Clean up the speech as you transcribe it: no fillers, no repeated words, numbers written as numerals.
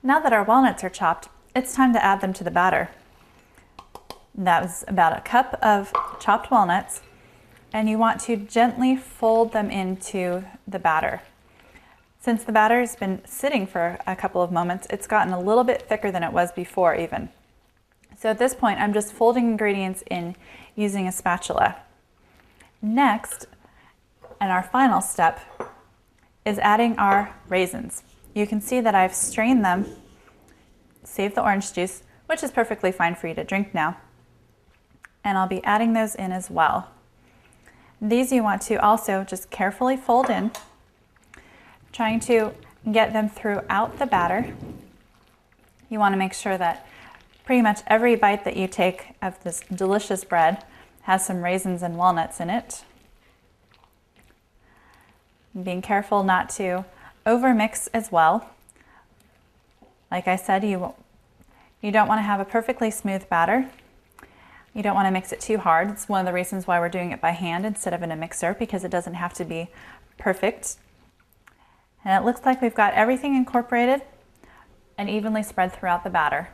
Now that our walnuts are chopped, it's time to add them to the batter. That was about a cup of chopped walnuts, and you want to gently fold them into the batter. Since the batter has been sitting for a couple of moments, it's gotten a little bit thicker than it was before even. So at this point, I'm just folding ingredients in using a spatula. Next, and our final step, is adding our raisins. You can see that I've strained them, saved the orange juice, which is perfectly fine for you to drink now. And I'll be adding those in as well. These you want to also just carefully fold in, trying to get them throughout the batter. You want to make sure that pretty much every bite that you take of this delicious bread has some raisins and walnuts in it. Being careful not to overmix as well. Like I said, you don't want to have a perfectly smooth batter. You don't want to mix it too hard. It's one of the reasons why we're doing it by hand instead of in a mixer, because it doesn't have to be perfect. And it looks like we've got everything incorporated and evenly spread throughout the batter.